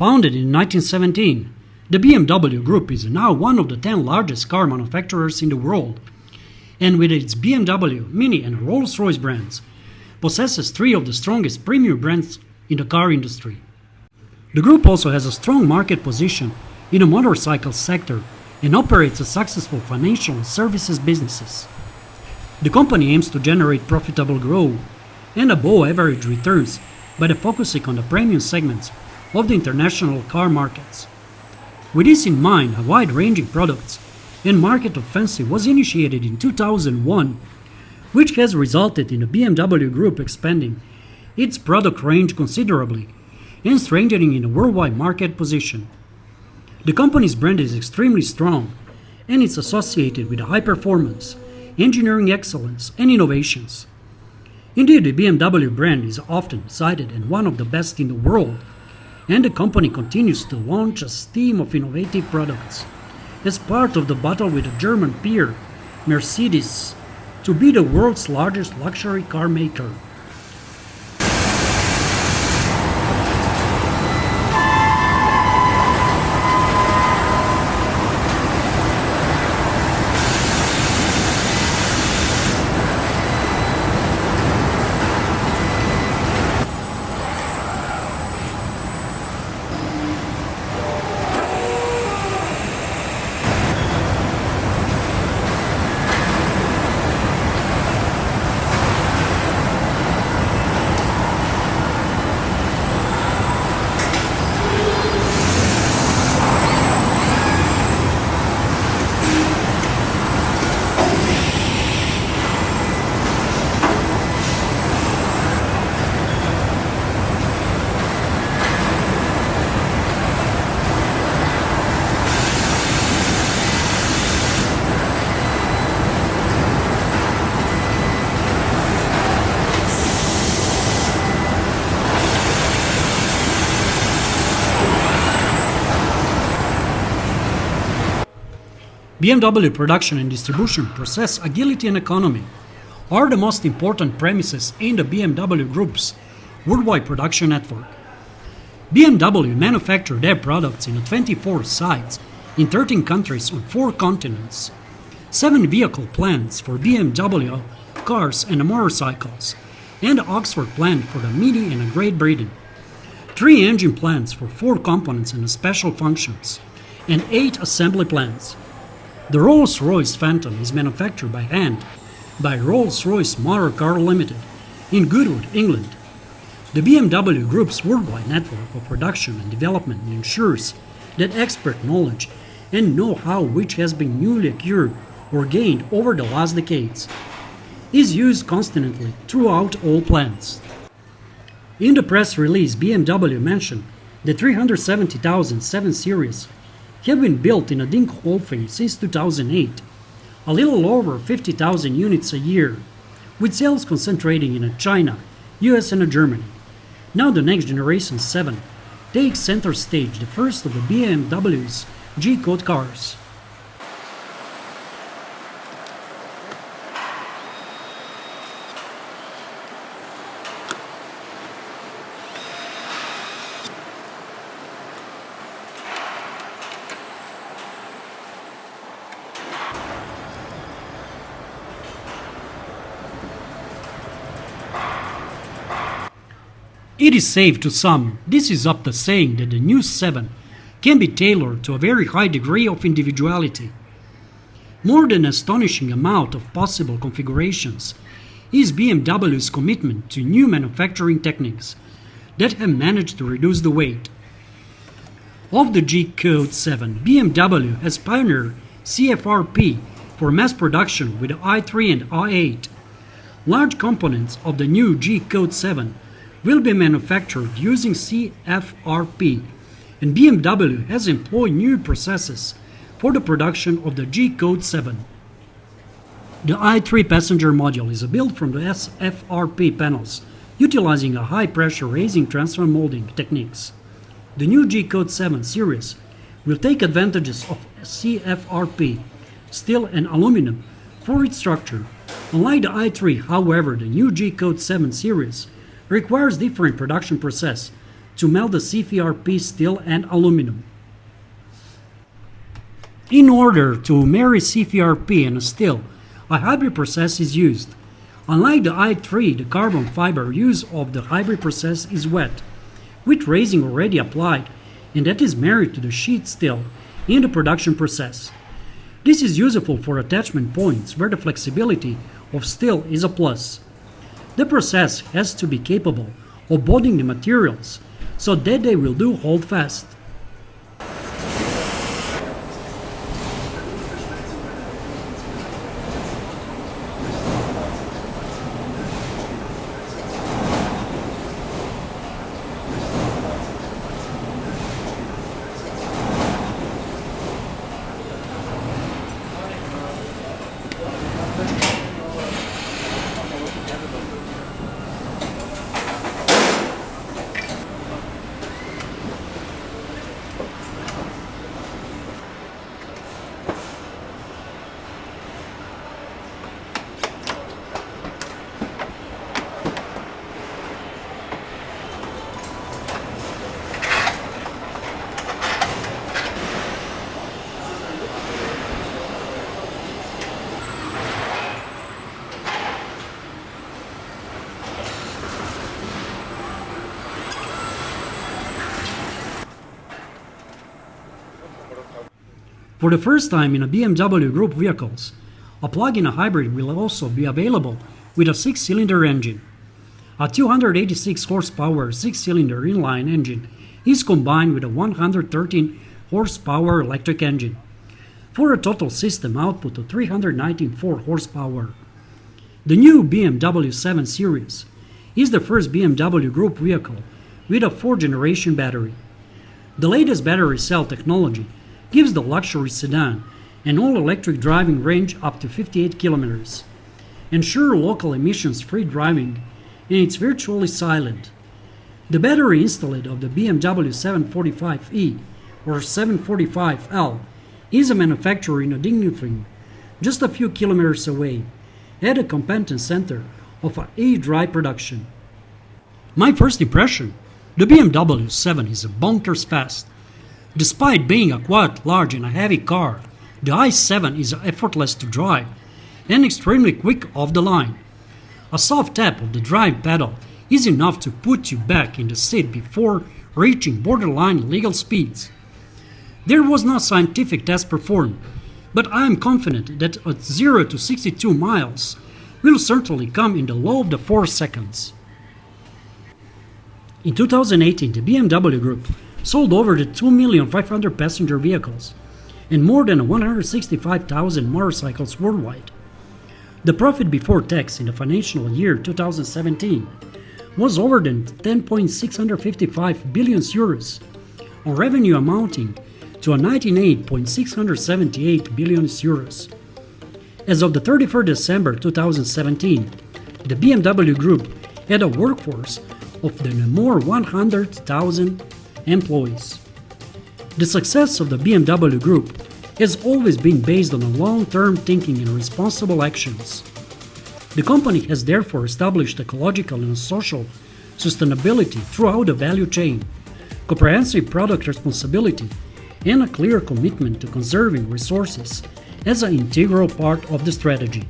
Founded in 1917, the BMW Group is now one of the 10 largest car manufacturers in the world, and with its BMW, Mini and Rolls-Royce brands, possesses 3 of the strongest premium brands in the car industry. The group also has a strong market position in the motorcycle sector and operates a successful financial and services businesses. The company aims to generate profitable growth and above-average returns by focusing on the premium segments of the international car markets. With this in mind, a wide-ranging products and market offensive was initiated in 2001, which has resulted in the BMW Group expanding its product range considerably and strengthening in a worldwide market position. The company's brand is extremely strong and is associated with high performance, engineering excellence, and innovations. Indeed, the BMW brand is often cited as one of the best in the world, and the company continues to launch a stream of innovative products as part of the battle with the German peer Mercedes to be the world's largest luxury car maker. BMW production and distribution process, agility and economy are the most important premises in the BMW Group's worldwide production network. BMW manufactures their products in 24 sites in 13 countries on 4 continents, 7 vehicle plants for BMW cars and motorcycles, and the Oxford plant for the Mini and Great Britain, 3 engine plants for 4 components and special functions, and 8 assembly plants. The Rolls-Royce Phantom is manufactured by hand by Rolls-Royce Motor Car Limited in Goodwood, England. The BMW Group's worldwide network of production and development ensures that expert knowledge and know-how which has been newly acquired or gained over the last decades is used constantly throughout all plants. In the press release, BMW mentioned the 370,000 7 Series have been built in a Dingolfing since 2008, a little over 50,000 units a year, with sales concentrating in China, US and Germany. Now the next generation 7 takes center stage, the first of the BMW's G-Code cars. It is safe to some, this is up to saying that the new 7 can be tailored to a very high degree of individuality. More than an astonishing amount of possible configurations is BMW's commitment to new manufacturing techniques that have managed to reduce the weight. Of the G-Code 7, BMW has pioneered CFRP for mass production with the i3 and i8. Large components of the new G-Code 7 will be manufactured using CFRP, and BMW has employed new processes for the production of the G-Code 7. The i3 passenger module is built from the SFRP panels, utilizing a high-pressure raising transfer molding techniques. The new G-Code 7 series will take advantages of CFRP, steel and aluminum, for its structure. Unlike the i3, however, the new G-Code 7 series requires different production process to melt the CFRP steel and aluminum. In order to marry CFRP and steel, a hybrid process is used. Unlike the I3, the carbon fiber use of the hybrid process is wet, with raising already applied, and that is married to the sheet steel in the production process. This is useful for attachment points where the flexibility of steel is a plus. The process has to be capable of bonding the materials so that they will do hold fast. For the first time in a BMW Group vehicles, a plug-in hybrid will also be available with a 6-cylinder engine. A 286 horsepower 6-cylinder inline engine is combined with a 113 horsepower electric engine, for a total system output of 394 horsepower. The new BMW 7 Series is the first BMW Group vehicle with a 4th-generation battery. The latest battery cell technology gives the luxury sedan an all-electric driving range up to 58 kilometers, ensure local emissions-free driving, and it's virtually silent. The battery installed of the BMW 745e or 745L is a manufacturer in Dingolfing, just a few kilometers away, at a competence center of e-drive production. My first impression, the BMW 7 is bonkers fast. Despite being a quite large and a heavy car, the i7 is effortless to drive and extremely quick off the line. A soft tap of the drive pedal is enough to put you back in the seat before reaching borderline legal speeds. There was no scientific test performed, but I am confident that at 0 to 62 miles will certainly come in the low of the 4 seconds. In 2018, the BMW Group sold over the 2,500,000 passenger vehicles and more than 165,000 motorcycles worldwide. The profit before tax in the financial year 2017 was over than 10.655 billion euros, on revenue amounting to 98.678 billion euros. As of the 31st December 2017, the BMW Group had a workforce of more 100,000 employees. The success of the BMW Group has always been based on a long-term thinking and responsible actions. The company has therefore established ecological and social sustainability throughout the value chain, comprehensive product responsibility, and a clear commitment to conserving resources as an integral part of the strategy.